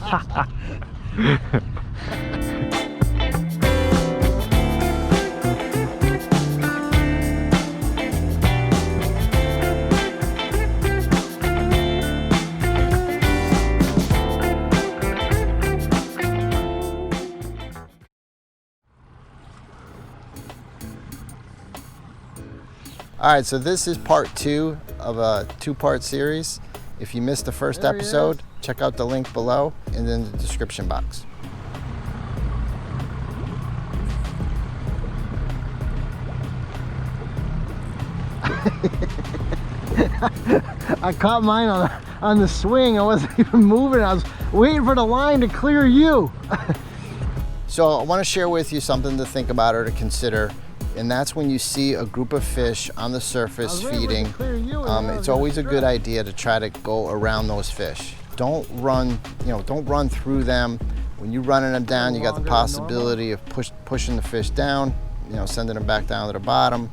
All right, so this is part 2 of a 2-part series. If you missed the first episode, check out the link below and in the description box. I caught mine on the swing. I wasn't even moving. I was waiting for the line to clear you. So I want to share with you something to think about or to consider. And that's when you see a group of fish on the surface feeding, it's always a good idea to try to go around those fish. Don't run, don't run through them. When you're running them down, you got the possibility of pushing the fish down, sending them back down to the bottom.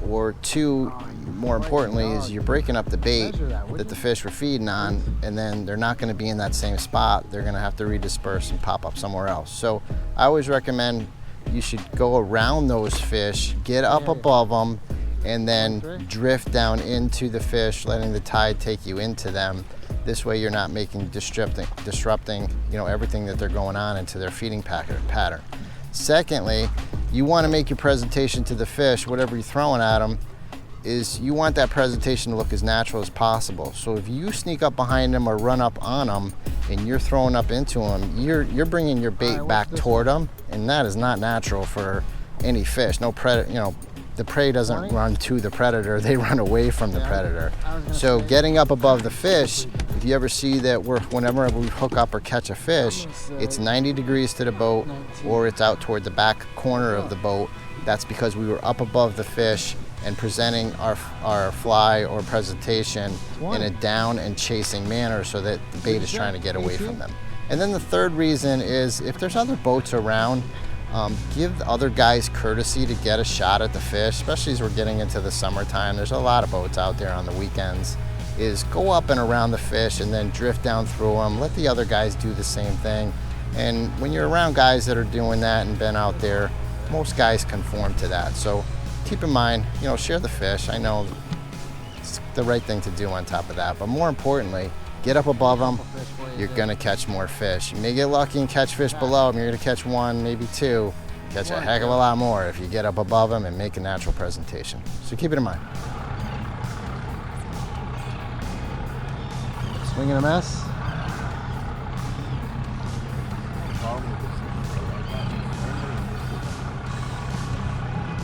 Or 2, more importantly, is you're breaking up the bait that the fish were feeding on, and then they're not going to be in that same spot. They're going to have to redisperse and pop up somewhere else. So I always recommend you should go around those fish, get up above them, and then drift down into the fish, letting the tide take you into them. This way you're not disrupting everything that they're going on into their feeding pattern. Secondly, you want to make your presentation to the fish, whatever you're throwing at them, is you want that presentation to look as natural as possible. So if you sneak up behind them or run up on them and you're throwing up into them, you're bringing your bait back toward them, and that is not natural for any fish. No predator, the prey doesn't run to the predator, they run away from the predator. So getting up above the fish, if you ever see that whenever we hook up or catch a fish, it's 90 degrees to the boat or it's out toward the back corner of the boat. That's because we were up above the fish and presenting our fly or presentation in a down and chasing manner so that the bait is trying to get away from them. And then the third reason is if there's other boats around, give the other guys courtesy to get a shot at the fish, especially as we're getting into the summertime. There's a lot of boats out there on the weekends. Is go up and around the fish and then drift down through them. Let the other guys do the same thing. And when you're around guys that are doing that and been out there, most guys conform to that. So keep in mind, share the fish. I know it's the right thing to do on top of that, but more importantly, get up above them. You're gonna catch more fish. You may get lucky and catch fish below them. You're gonna catch 1, maybe 2. Catch a heck of a lot more if you get up above them and make a natural presentation. So keep it in mind. Swinging a mess.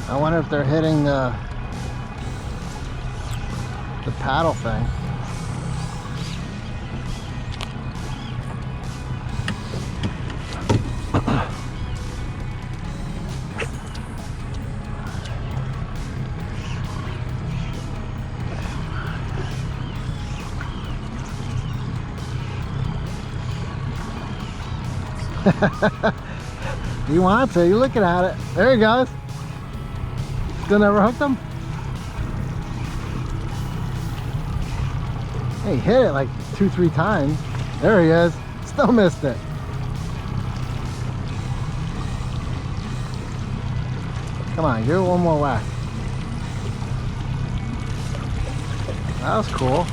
I wonder if they're hitting the paddle thing. You want to? You're looking at it. There he goes. Still never hooked him? He hit it like 2-3 times. There he is. Still missed it. Come on, give it one more whack. That was cool.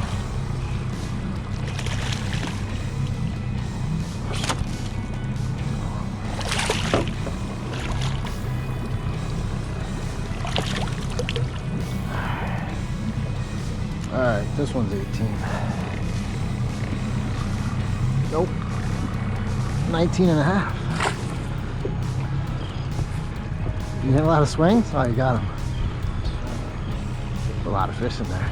Alright, this one's 18. Nope. 19 and a half. You hit a lot of swings? Oh, you got them. A lot of fish in there.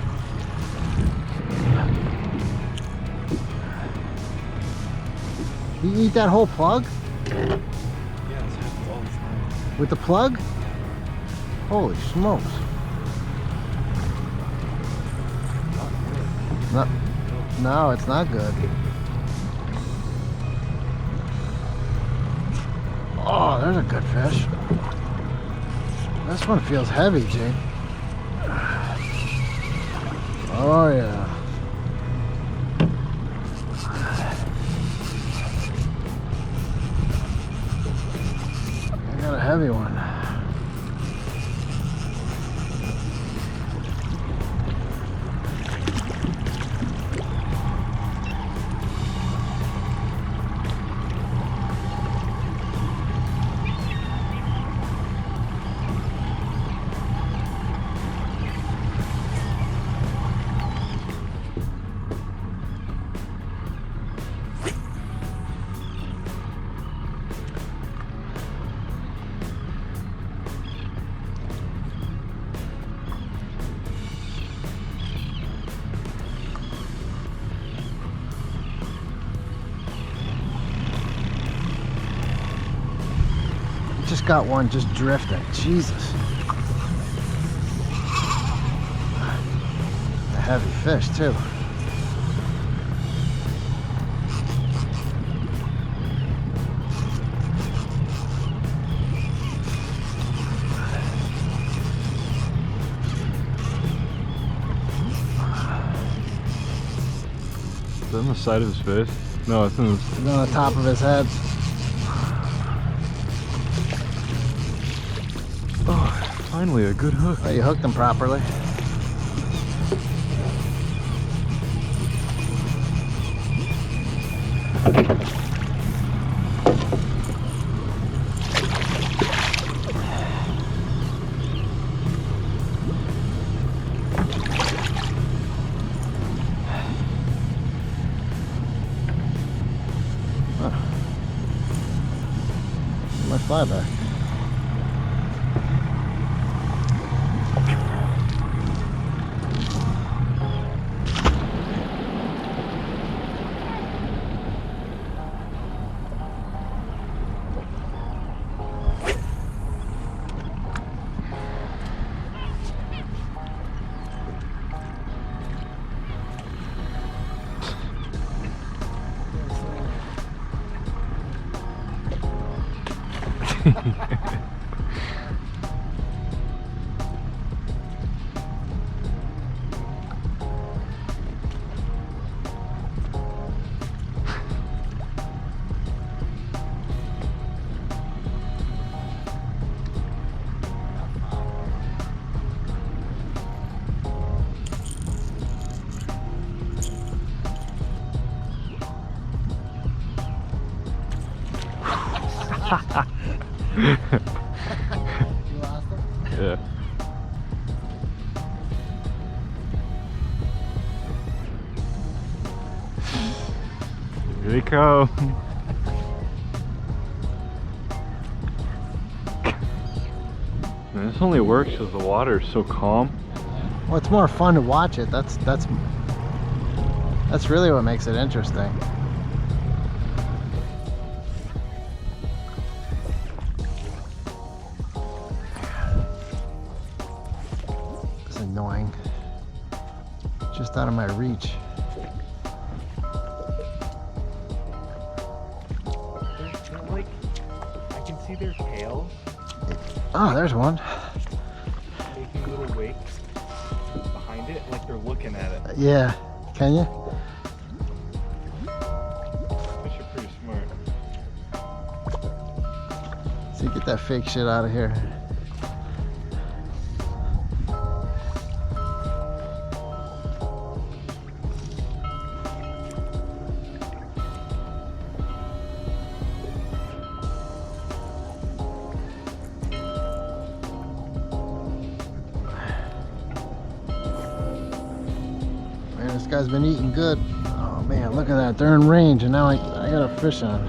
You eat that whole plug? Yeah, it's full. With the plug? Holy smokes. No, it's not good. Oh, there's a good fish. This one feels heavy, G. Oh, yeah. just got one just drifting. Jesus. A heavy fish too. Is that on the side of his face? No, it's in his... It's on the top of his head. Oh, finally a good hook. Oh, you hooked him properly. My fly back. You lost him? Yeah. Here they come. Man, this only works because the water is so calm. Well, it's more fun to watch it. That's really what makes it interesting. It's annoying. Just out of my reach. They're like, I can see their tails Oh, there's one. making little wakes behind it, like they're looking at it. Yeah. Can you? Fish are pretty smart. So get that fake shit out of here. Man, this guy's been eating good. Oh man, look at that. They're in range and now I got a fish on.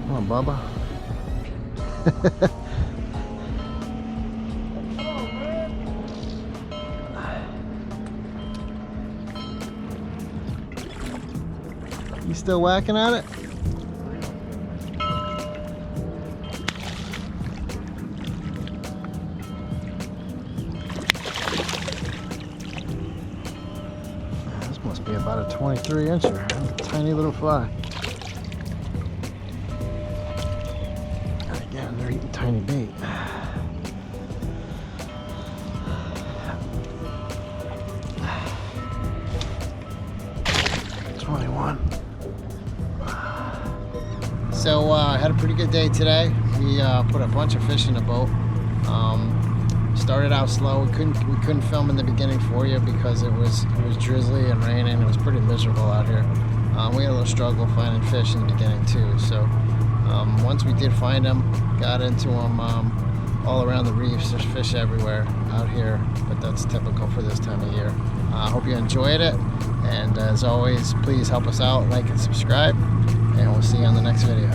Come on, Bubba. You still whacking at it? This must be about a 23-incher. Tiny little fly. And again, they're eating tiny bait. So I had a pretty good day today. We put a bunch of fish in the boat. Started out slow. We couldn't film in the beginning for you because it was drizzly and raining. It was pretty miserable out here. We had a little struggle finding fish in the beginning too. So once we did find them, got into them all around the reefs. There's fish everywhere out here, but that's typical for this time of year. I hope you enjoyed it, and as always, please help us out, like and subscribe, and we'll see you on the next video.